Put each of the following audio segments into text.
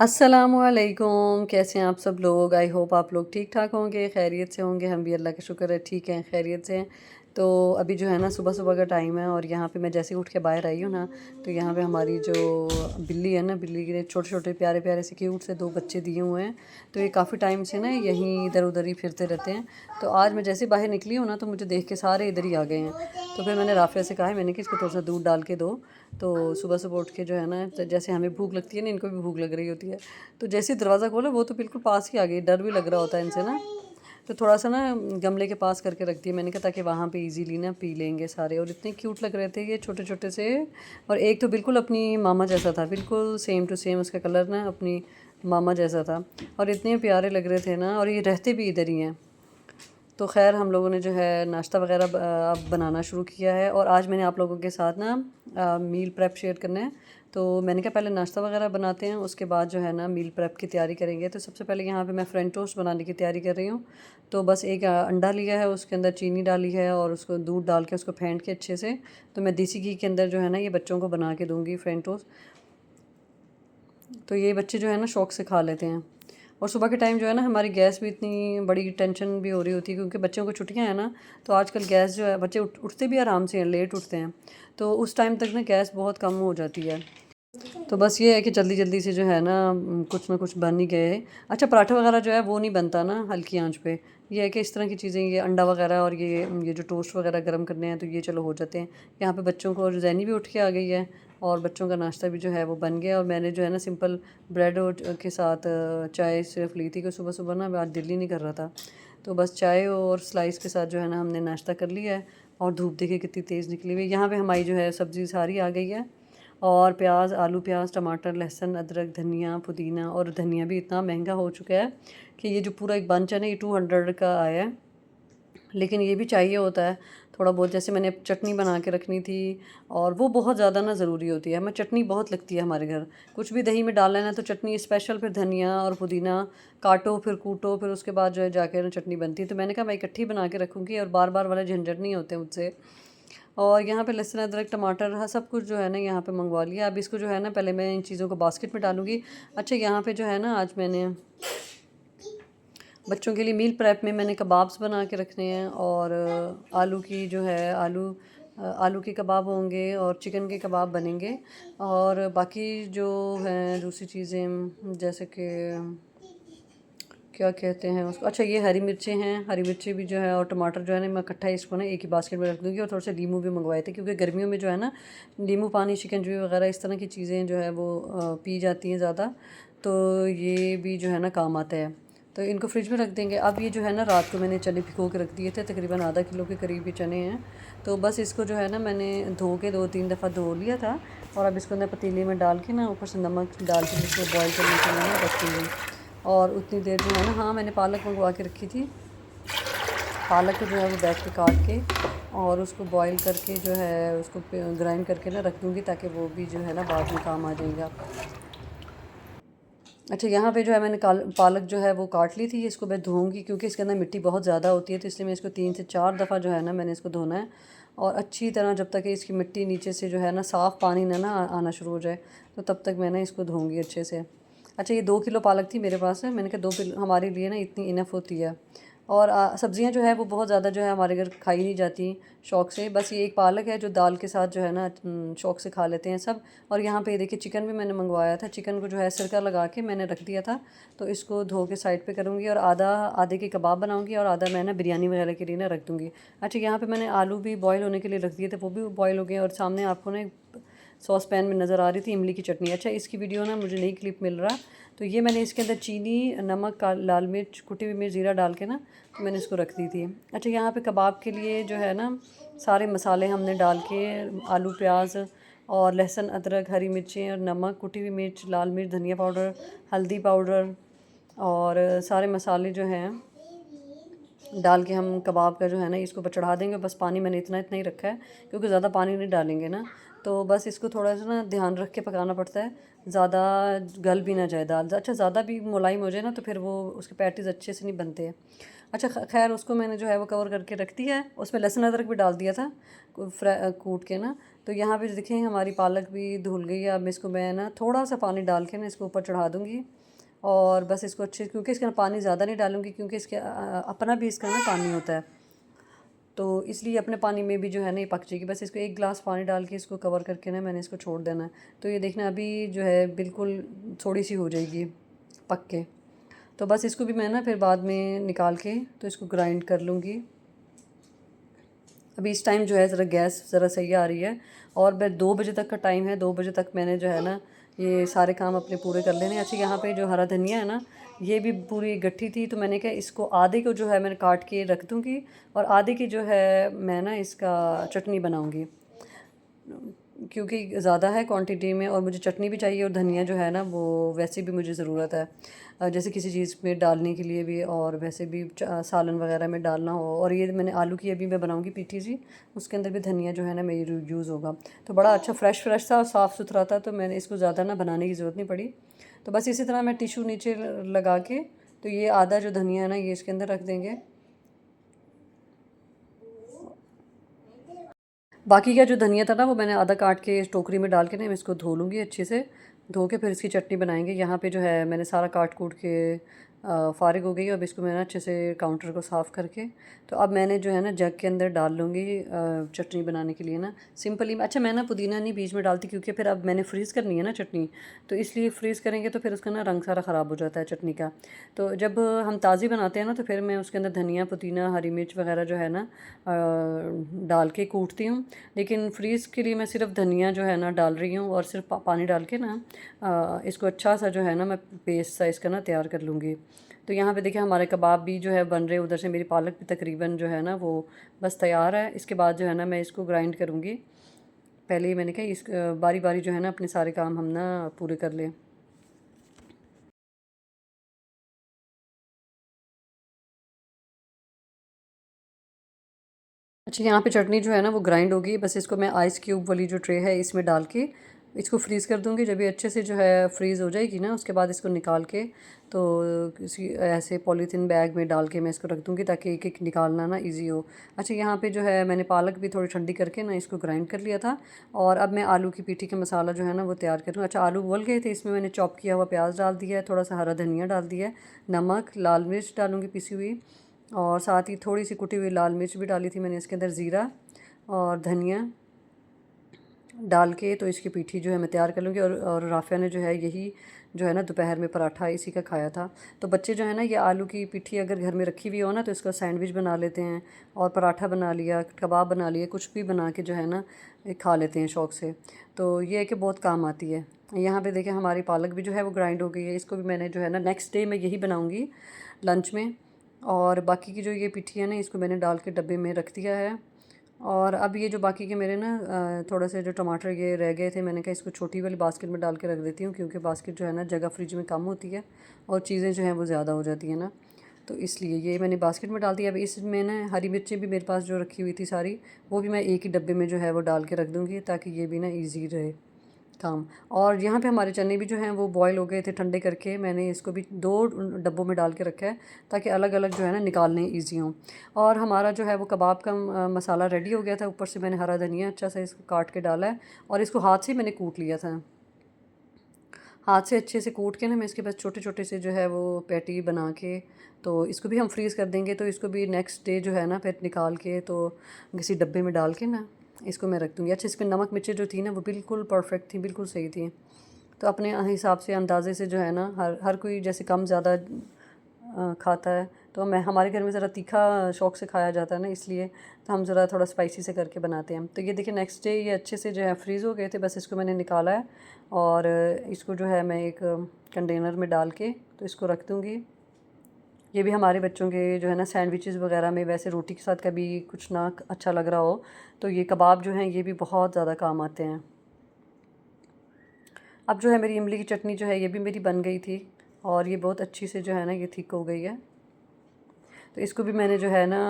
अस्सलामुअलैकुम, कैसे हैं आप सब लोग। आई होप आप लोग ठीक ठाक होंगे, खैरियत से होंगे। हम भी अल्लाह का शुक्र है ठीक हैं, खैरियत से हैं। तो अभी जो है ना सुबह सुबह का टाइम है और यहाँ पे मैं जैसे ही उठ के बाहर आई हूँ ना, तो यहाँ पे हमारी जो बिल्ली है ना, बिल्ली के छोटे छोटे प्यारे प्यारे से क्यूट से दो बच्चे दिए हुए हैं। तो ये काफ़ी टाइम से ना यहीं इधर उधर ही फिरते रहते हैं। तो आज मैं जैसे ही बाहर निकली हूँ ना, तो मुझे देख के सारे इधर ही आ गए हैं। तो फिर मैंने राफिया से कहा है, मैंने कि इसको थोड़ा सा दूध डाल के दो। तो सुबह सुबह उठ के जो है ना, तो जैसे हमें भूख लगती है ना, इनको भी भूख लग रही होती है। तो जैसे ही दरवाज़ा खोला, वो तो बिल्कुल पास ही आ गई। डर भी लग रहा होता है इनसे ना, तो थोड़ा सा ना गमले के पास करके रख दिया मैंने, कहा ताकि वहाँ पे इजीली ना पी लेंगे सारे। और इतने क्यूट लग रहे थे ये छोटे छोटे से। और एक तो बिल्कुल अपनी मामा जैसा था, बिल्कुल सेम टू सेम उसका कलर ना अपनी मामा जैसा था। और इतने प्यारे लग रहे थे ना, और ये रहते भी इधर ही हैं। तो ख़ैर हम लोगों ने जो है नाश्ता वगैरह अब बनाना शुरू किया है। और आज मैंने आप लोगों के साथ ना मील प्रेप शेयर करना है। तो मैंने कहा पहले नाश्ता वगैरह बनाते हैं, उसके बाद जो है ना मील प्रेप की तैयारी करेंगे। तो सबसे पहले यहाँ पे मैं फ्रेंच टोस्ट बनाने की तैयारी कर रही हूँ। तो बस एक अंडा लिया है, उसके अंदर चीनी डाली है और उसको दूध डाल के उसको फेंट के अच्छे से। तो मैं देसी घी के अंदर जो है ना ये बच्चों को बना के दूँगी फ्रेंच टोस्ट। तो ये बच्चे जो है ना शौक़ से खा लेते हैं। और सुबह के टाइम जो है ना हमारी गैस भी इतनी बड़ी टेंशन भी हो रही होती है, क्योंकि बच्चों को छुट्टियां हैं ना। तो आजकल गैस जो है, बच्चे उठते भी आराम से हैं, लेट उठते हैं। तो उस टाइम तक ना गैस बहुत कम हो जाती है। तो बस ये है कि जल्दी जल्दी से जो है ना कुछ बन ही गए। अच्छा, पराठा वगैरह जो है वो नहीं बनता ना हल्की आंच पे। ये है कि इस तरह की चीज़ें, ये अंडा वगैरह और ये जो टोस्ट वगैरह गर्म करने हैं, तो ये चलो हो जाते हैं। यहाँ पे बच्चों को, और जैनी भी उठ के आ गई है और बच्चों का नाश्ता भी जो है वो बन गया। और मैंने जो है ना सिंपल ब्रेड और के साथ चाय सिर्फ ली थी, कि सुबह सुबह ना आज दिल ही नहीं कर रहा था। तो बस चाय और स्लाइस के साथ जो है ना हमने नाश्ता कर लिया है। और धूप देखिए कितनी तेज़ निकली हुई है। यहाँ पे हमारी जो है सब्ज़ी सारी आ गई है। और प्याज, आलू, प्याज, टमाटर, लहसुन, अदरक, धनिया, पुदीना। और धनिया भी इतना महंगा हो चुका है कि ये जो पूरा एक बंच है ना, ये 200 का आया है। लेकिन ये भी चाहिए होता है थोड़ा बहुत। जैसे मैंने चटनी बना के रखनी थी, और वो बहुत ज़्यादा ना ज़रूरी होती है। हमें चटनी बहुत लगती है हमारे घर। कुछ भी दही में डालना है ना, तो चटनी स्पेशल, फिर धनिया और पुदीना काटो, फिर कूटो, फिर उसके बाद जो है जाके ना चटनी बनती है। तो मैंने कहा मैं इकट्ठी बना के रखूँगी, और बार बार वाले झंझट नहीं होते मुझसे। और यहाँ पे लहसुन, अदरक, टमाटर, हाँ सब कुछ जो है ना यहाँ पे मंगवा लिया। अब इसको जो है ना पहले मैं इन चीज़ों को बास्केट में डालूँगी। अच्छा, यहाँ पे जो है ना आज मैंने बच्चों के लिए मील प्रेप में मैंने कबाब्स बना के रखने हैं। और आलू की जो है आलू के कबाब होंगे और चिकन के कबाब बनेंगे। और बाकी जो हैं दूसरी चीज़ें, जैसे कि क्या कहते हैं उसको, अच्छा ये हरी मिर्चें हैं, हरी मिर्ची भी जो है, और टमाटर जो है ना मैं इकट्ठा इसको ना एक ही बास्केट में रख दूँगी। और थोड़े से नींबू भी मंगवाए थे, क्योंकि गर्मियों में जो है ना नींबू पानी, शिकंजी वगैरह इस तरह की चीज़ें जो है वो पी जाती हैं ज़्यादा। तो ये भी जो है ना काम आता है। तो इनको फ्रिज में रख देंगे। अब ये जो है ना रात को मैंने चने भिगो के रख दिए थे, तकरीबन आधा किलो के करीब ये चने हैं। तो बस इसको जो है ना मैंने धो के 2-3 दफ़ा धो लिया था। और अब इसको ना पतीले में डाल के ना ऊपर से नमक डाल के इसको बॉयल करने के लिए ना रख दूँगी। और उतनी देर जो है ना, हाँ मैंने पालक मंगवा के रखी थी। पालक को जो है वो बैठ के काट के और उसको बॉईल करके जो है उसको ग्राइंड करके ना रख दूँगी, ताकि वो भी जो है ना बाद में काम आ जाएगा। अच्छा, यहाँ पे जो है मैंने पालक जो है वो काट ली थी। इसको मैं धोऊंगी, क्योंकि इसके अंदर मिट्टी बहुत ज़्यादा होती है। तो इसलिए मैं इसको 3 से 4 दफ़ा जो है ना मैंने इसको धोना है। और अच्छी तरह जब तक इसकी मिट्टी नीचे से जो है ना साफ़ पानी ना आना शुरू हो जाए, तो तब तक मैं ना इसको धोऊंगी अच्छे से। अच्छा, ये 2 किलो पालक थी मेरे पास है। मैंने कहा 2 किलो हमारे लिए ना इतनी इनफ होती है। और सब्ज़ियाँ जो है वो बहुत ज़्यादा जो है हमारे घर खाई नहीं जाती शौक़ से। बस ये एक पालक है जो दाल के साथ जो है ना शौक़ से खा लेते हैं सब। और यहाँ पे देखिए चिकन भी मैंने मंगवाया था। चिकन को जो है सिरका लगा के मैंने रख दिया था। तो इसको धो के साइड पे करूँगी, और आधे के कबाब बनाऊँगी, और आधा मैं ना बिरयानी वगैरह के लिए ना रख दूँगी। अच्छा, यहाँ पे मैंने आलू भी बॉयल होने के लिए रख दिए थे, वो भी बॉयल हो गए। और सामने आपको ना सॉस पैन में नज़र आ रही थी इमली की चटनी। अच्छा, इसकी वीडियो ना मुझे नई क्लिप मिल रहा। तो ये मैंने इसके अंदर चीनी, नमक, लाल मिर्च, कुटी हुई मिर्च, ज़ीरा डाल के ना तो मैंने इसको रख दी थी। अच्छा, यहाँ पे कबाब के लिए जो है ना सारे मसाले हमने डाल के, आलू, प्याज और लहसुन, अदरक, हरी मिर्चें और नमक, कुटी हुई मिर्च, लाल मिर्च, धनिया पाउडर, हल्दी पाउडर, और सारे मसाले जो हैं डाल के हम कबाब का जो है ना इसको चढ़ा देंगे। बस पानी मैंने इतना इतना ही रखा है, क्योंकि ज़्यादा पानी नहीं डालेंगे ना। तो बस इसको थोड़ा सा ना ध्यान रख के पकाना पड़ता है, ज़्यादा गल भी ना जाए दाल। अच्छा, ज़्यादा भी मुलायम हो जाए ना, तो फिर वो उसके पैटीज़ अच्छे से नहीं बनते हैं। अच्छा, खैर उसको मैंने जो है वो कवर करके रख दिया है। उसमें लहसुन अदरक भी डाल दिया था कूट के ना। तो यहाँ पे देखिए हमारी पालक भी धुल गई है। अब इसको मैं ना थोड़ा सा पानी डाल के ना इसको ऊपर चढ़ा दूँगी और बस इसको अच्छे, क्योंकि इसके ना पानी ज़्यादा नहीं डालूँगी क्योंकि इसके अपना भी इसका ना पानी होता है, तो इसलिए अपने पानी में भी जो है ना ये पक जाएगी। बस इसको 1 गिलास पानी डाल के इसको कवर करके ना मैंने इसको छोड़ देना है। तो ये देखना अभी जो है बिल्कुल थोड़ी सी हो जाएगी पक के। तो बस इसको भी मैं ना फिर बाद में निकाल के तो इसको ग्राइंड कर लूँगी। अभी इस टाइम जो है ज़रा गैस ज़रा सही आ रही है और मैं 2 बजे तक का टाइम है, 2 बजे तक मैंने जो है ना ये सारे काम अपने पूरे कर लेने। अच्छा, यहाँ पे जो हरा धनिया है ना ये भी पूरी गट्ठी थी, तो मैंने कहा इसको आधे को जो है मैंने काट के रख दूँगी और आधे की जो है मैं ना इसका चटनी बनाऊँगी, क्योंकि ज़्यादा है क्वांटिटी में और मुझे चटनी भी चाहिए और धनिया जो है ना वो वैसे भी मुझे ज़रूरत है, जैसे किसी चीज़ में डालने के लिए भी और वैसे भी सालन वगैरह में डालना हो। और ये मैंने आलू की अभी मैं बनाऊंगी पीठी सी, उसके अंदर भी धनिया जो है ना मेरी यूज़ होगा। तो बड़ा अच्छा फ्रेश फ्रेश था और साफ़ सुथरा था, तो मैंने इसको ज़्यादा ना बनाने की ज़रूरत नहीं पड़ी। तो बस इसी तरह मैं टिशू नीचे लगा के तो ये आधा जो धनिया है ना ये इसके अंदर रख देंगे। बाकी का जो धनिया था ना वो मैंने आधा काट के इस टोकरी में डाल के ना मैं इसको धो लूँगी अच्छे से, धो के फिर इसकी चटनी बनाएंगे। यहाँ पे जो है मैंने सारा काट कूट के फ़ारिग हो गई। अब इसको मैं ना अच्छे से काउंटर को साफ़ करके तो अब मैंने जो है ना जग के अंदर डाल लूँगी चटनी बनाने के लिए ना सिंपली। अच्छा, मैं ना पुदीना नहीं बीच में डालती क्योंकि फिर अब मैंने फ्रीज़ करनी है ना चटनी, तो इसलिए फ्रीज़ करेंगे तो फिर उसका ना रंग सारा ख़राब हो जाता है चटनी का। तो जब हम ताज़ी बनाते हैं ना तो फिर मैं उसके अंदर धनिया पुदीना हरी मिर्च वगैरह जो है ना डाल के कूटती हूँ। लेकिन फ्रीज़ के लिए मैं सिर्फ धनिया जो है ना डाल रही हूँ और सिर्फ पानी डाल के ना इसको अच्छा सा जो है ना मैं पेस्ट सा इसका ना तैयार कर लूँगी। तो यहाँ पे देखिए हमारे कबाब भी जो है बन रहे, उधर से मेरी पालक भी तकरीबन जो है ना वो बस तैयार है। इसके बाद जो है ना मैं इसको ग्राइंड करूँगी। पहले ही मैंने कहा इस बारी बारी जो है ना अपने सारे काम हम ना पूरे कर लें। अच्छा, यहाँ पे चटनी जो है ना वो ग्राइंड होगी। बस इसको मैं आइस क्यूब वाली जो ट्रे है इसमें डाल के इसको फ्रीज़ कर दूँगी। जब ये अच्छे से जो है फ्रीज़ हो जाएगी ना उसके बाद इसको निकाल के तो किसी ऐसे पॉलीथीन बैग में डाल के मैं इसको रख दूँगी ताकि एक एक निकालना ना इजी हो। अच्छा, यहाँ पे जो है मैंने पालक भी थोड़ी ठंडी करके ना इसको ग्राइंड कर लिया था और अब मैं आलू की पीठी का मसाला जो है ना वो तैयार करूँ। अच्छा, आलू उबल गए थे, इसमें मैंने चॉप किया हुआ प्याज डाल दिया है, थोड़ा सा हरा धनिया डाल दिया है, नमक, लाल मिर्च डालूँगी पिसी हुई और साथ ही थोड़ी सी कुटी हुई लाल मिर्च भी डाली थी मैंने इसके अंदर, ज़ीरा और धनिया डाल के तो इसकी पीठी जो है मैं तैयार कर लूँगी। और राफ़िया ने जो है यही जो है ना दोपहर में पराठा इसी का खाया था। तो बच्चे जो है ना ये आलू की पीठी अगर घर में रखी हुई हो ना तो इसका सैंडविच बना लेते हैं और पराठा बना लिया, कबाब बना लिए, कुछ भी बना के जो है ना ये खा लेते हैं शौक़ से। तो ये है कि बहुत काम आती है। यहाँ पे देखिए हमारी पालक भी जो है वो ग्राइंड हो गई है। इसको भी मैंने जो है ना नेक्स्ट डे मैं यही बनाऊँगी लंच में। और बाकी की जो ये पिठी है ना इसको मैंने डाल के डब्बे में रख दिया है। और अब ये जो बाकी के मेरे ना थोड़े से जो टमाटर ये रह गए थे, मैंने कहा इसको छोटी वाली बास्केट में डाल के रख देती हूँ क्योंकि बास्केट जो है ना जगह फ्रिज में कम होती है और चीज़ें जो हैं वो ज़्यादा हो जाती हैं ना, तो इसलिए ये मैंने बास्केट में डाल दिया। अब इसमें ना हरी मिर्चें भी मेरे पास जो रखी हुई थी सारी, वो भी मैं एक ही डब्बे में जो है वो डाल के रख दूँगी ताकि ये भी ना ईजी रहे काम। और यहाँ पे हमारे चने भी जो हैं वो बॉयल हो गए थे, ठंडे करके मैंने इसको भी 2 डब्बों में डाल के रखा है ताकि अलग अलग जो है ना निकालने ईजी हों। और हमारा जो है वो कबाब का मसाला रेडी हो गया था। ऊपर से मैंने हरा धनिया अच्छा सा इसको काट के डाला है और इसको हाथ से मैंने कूट लिया था। हाथ से अच्छे से कूट के ना मैं इसके बस छोटे छोटे से जो है वो पैटी बना के तो इसको भी हम फ्रीज़ कर देंगे। तो इसको भी नेक्स्ट डे जो है ना फिर निकाल के तो किसी डब्बे में डाल के ना इसको मैं रख दूँगी। अच्छा, इसमें नमक मिर्चें जो थी ना वो बिल्कुल परफेक्ट थी, बिल्कुल सही थी। तो अपने हिसाब से अंदाज़े से जो है ना हर हर कोई जैसे कम ज़्यादा खाता है, तो मैं हमारे घर में ज़रा तीखा शौक़ से खाया जाता है ना, इसलिए तो हम ज़रा थोड़ा स्पाइसी से करके बनाते हैं। तो ये देखिए नेक्स्ट डे ये अच्छे से जो है फ्रीज़ हो गए थे। बस इसको मैंने निकाला है और इसको जो है मैं एक कंटेनर में डाल के तो इसको रख दूँगी। ये भी हमारे बच्चों के जो है ना सैंडविचेस वगैरह में वैसे रोटी के साथ कभी कुछ ना अच्छा लग रहा हो तो ये कबाब जो हैं ये भी बहुत ज़्यादा काम आते हैं। अब जो है मेरी इमली की चटनी जो है ये भी मेरी बन गई थी और ये बहुत अच्छी से जो है ना ये थिक हो गई है। तो इसको भी मैंने जो है ना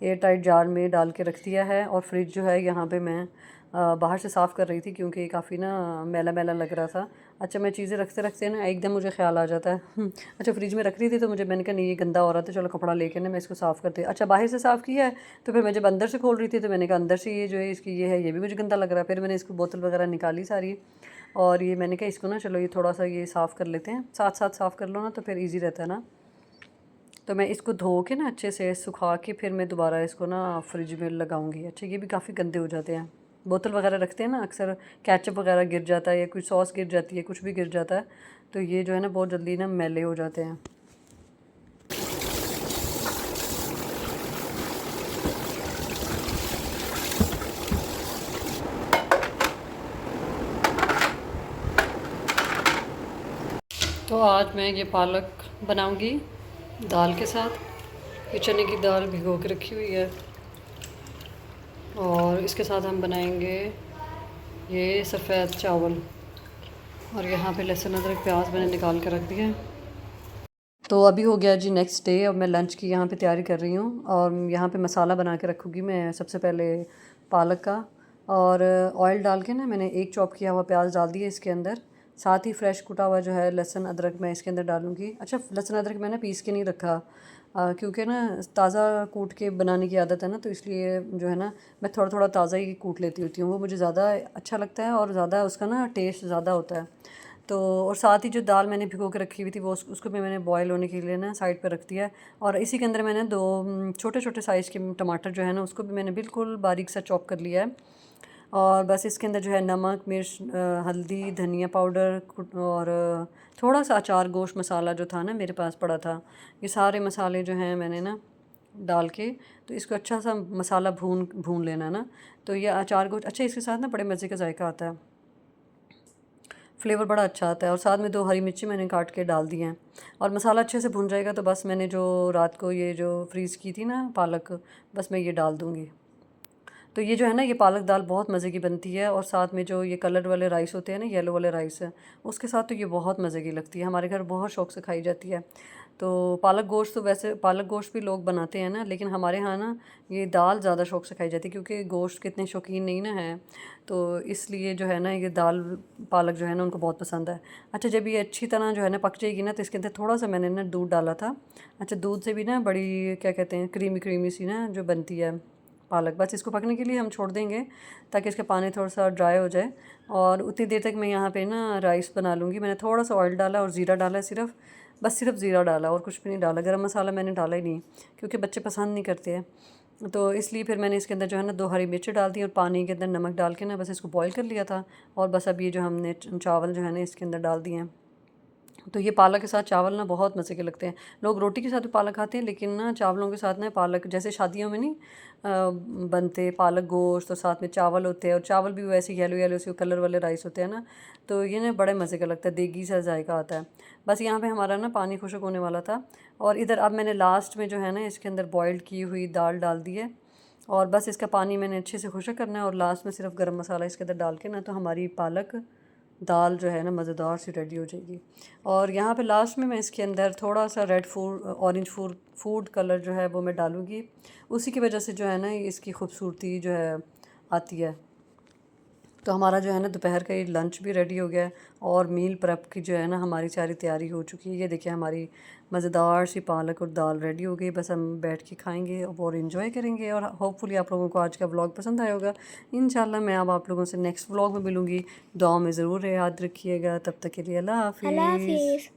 एयर टाइट जार में डाल के रख दिया है और फ्रिज जो है यहाँ पे मैं बाहर से साफ़ कर रही थी क्योंकि काफ़ी ना मैला मैला लग रहा था। अच्छा मैं चीज़ें रखते रखते ना एकदम मुझे ख्याल आ जाता है अच्छा फ्रिज में रख रही थी तो मुझे मैंने कहा नहीं ये गंदा हो रहा था, चलो कपड़ा लेके ना मैं इसको साफ़ करती। अच्छा बाहर से साफ़ किया है तो फिर मैं जब अंदर से खोल रही थी तो मैंने कहा अंदर से ये जो है इसकी ये है ये भी मुझे गंदा लग रहा है। फिर मैंने इसको बोतल वगैरह निकाली सारी, और ये मैंने कहा इसको ना चलो ये थोड़ा सा ये साफ़ कर लेते हैं, साथ साथ साफ़ कर लो ना तो फिर ईजी रहता है ना। तो मैं इसको धो के ना अच्छे से सुखा के फिर मैं दोबारा इसको ना फ्रिज में लगाऊंगी। अच्छा ये भी काफ़ी गंदे हो जाते हैं, बोतल वगैरह रखते हैं ना अक्सर केचप वगैरह गिर जाता है या कुछ सॉस गिर जाती है, कुछ भी गिर जाता है तो ये जो है ना बहुत जल्दी ना मैले हो जाते हैं। तो आज मैं ये पालक बनाऊंगी दाल के साथ। ये चने की दाल भिगो के रखी हुई है और इसके साथ हम बनाएंगे ये सफ़ेद चावल। और यहाँ पे लहसुन अदरक प्याज मैंने निकाल कर रख दिया है। तो अभी हो गया जी नेक्स्ट डे और मैं लंच की यहाँ पे तैयारी कर रही हूँ और यहाँ पे मसाला बना के रखूँगी मैं। सबसे पहले पालक का और ऑयल डाल के ना मैंने एक चॉप किया हुआ प्याज डाल दिया इसके अंदर, साथ ही फ्रेश कुटा हुआ जो है लहसुन अदरक मैं इसके अंदर डालूँगी। अच्छा लहसुन अदरक मैंने पीस के नहीं रखा क्योंकि ना ताज़ा कूट के बनाने की आदत है ना, तो इसलिए जो है ना मैं थोड़ा थोड़ा ताज़ा ही कूट लेती होती हूँ, वो मुझे ज़्यादा अच्छा लगता है और ज़्यादा उसका ना टेस्ट ज़्यादा होता है। तो और साथ ही जो दाल मैंने भिगो के रखी हुई थी वो उसको भी मैंने बॉयल होने के लिए ना साइड पर रख दिया। और इसी के अंदर मैंने दो छोटे छोटे साइज़ के टमाटर जो है ना उसको भी मैंने बिल्कुल बारीक सा चॉप कर लिया है। और बस इसके अंदर जो है नमक मिर्च हल्दी धनिया पाउडर और थोड़ा सा अचार गोश्त मसाला जो था ना मेरे पास पड़ा था, ये सारे मसाले जो हैं मैंने ना डाल के तो इसको अच्छा सा मसाला भून भून लेना ना। तो ये अचार गोश्त अच्छा इसके साथ ना बड़े मज़े का जायका आता है, फ्लेवर बड़ा अच्छा आता है। और साथ में दो हरी मिर्ची मैंने काट के डाल दी हैं और मसाला अच्छे से भून जाएगा तो बस मैंने जो रात को ये जो फ्रीज़ की थी ना पालक, बस मैं ये डाल दूँगी। तो ये जो है ना ये पालक दाल बहुत मज़े की बनती है और साथ में जो ये कलर वाले राइस होते हैं ना येलो वाले राइस है उसके साथ तो ये बहुत मज़े की लगती है, हमारे घर बहुत शौक से खाई जाती है। तो पालक गोश्त तो वैसे पालक गोश्त भी लोग बनाते हैं ना, लेकिन हमारे यहाँ ना ये दाल ज़्यादा शौक से खाई जाती है क्योंकि गोश्त के इतने शौकीन नहीं ना हैं, तो इसलिए जो है ना ये दाल पालक जो है ना उनको बहुत पसंद है। अच्छा जब ये अच्छी तरह जो है ना पक जाएगी ना तो इसके अंदर थोड़ा सा मैंने ना दूध डाला था। अच्छा दूध से भी ना बड़ी क्या कहते हैं क्रीमी क्रीमी सी ना जो बनती है पालक। बस इसको पकने के लिए हम छोड़ देंगे ताकि इसका पानी थोड़ा सा ड्राई हो जाए और उतनी देर तक मैं यहाँ पे ना राइस बना लूँगी। मैंने थोड़ा सा ऑयल डाला और ज़ीरा डाला है सिर्फ, बस सिर्फ ज़ीरा डाला और कुछ भी नहीं डाला, गरम मसाला मैंने डाला ही नहीं क्योंकि बच्चे पसंद नहीं करते हैं। तो इसलिए फिर मैंने इसके अंदर जो है ना दो हरी मिर्ची डाल दी और पानी के अंदर नमक डाल के ना बस इसको बॉईल कर लिया था। और बस अब ये जो हमने चावल जो है ना इसके अंदर डाल दिए हैं। तो ये पालक के साथ चावल ना बहुत मज़े के लगते हैं। लोग रोटी के साथ भी पालक खाते हैं लेकिन ना चावलों के साथ ना पालक जैसे शादियों में नहीं बनते पालक गोश्त तो साथ में चावल होते हैं और चावल भी वैसे येलो येलो से कलर वाले राइस होते हैं ना, तो ये ना बड़े मज़े का लगता है, देगी सा जायका आता है। बस यहाँ पे हमारा ना पानी खुश्क होने वाला था और इधर अब मैंने लास्ट में जो है ना इसके अंदर बॉयल्ड की हुई दाल डाल दी है और बस इसका पानी मैंने अच्छे से खुश्क करना है और लास्ट में सिर्फ गरम मसाला इसके अंदर डाल के ना तो हमारी पालक दाल जो है ना मज़ेदार सी रेडी हो जाएगी। और यहाँ पे लास्ट में मैं इसके अंदर थोड़ा सा red food orange food colour जो है वो मैं डालूँगी, उसी की वजह से जो है ना इसकी खूबसूरती जो है आती है। तो हमारा जो है ना दोपहर का ये लंच भी रेडी हो गया है और मील प्रेप की जो है ना हमारी सारी तैयारी हो चुकी है। ये देखिए हमारी मज़ेदार सी पालक और दाल रेडी हो गई, बस हम बैठ के खाएंगे और इन्जॉय करेंगे और होपफुली आप लोगों को आज का व्लॉग पसंद आया होगा। इंशाल्लाह मैं अब आप लोगों से नेक्स्ट व्लॉग में मिलूँगी। दुआ में ज़रूर याद रखिएगा, तब तक के लिए अल्लाह अल्लाह हाफिज़। हाफिज़।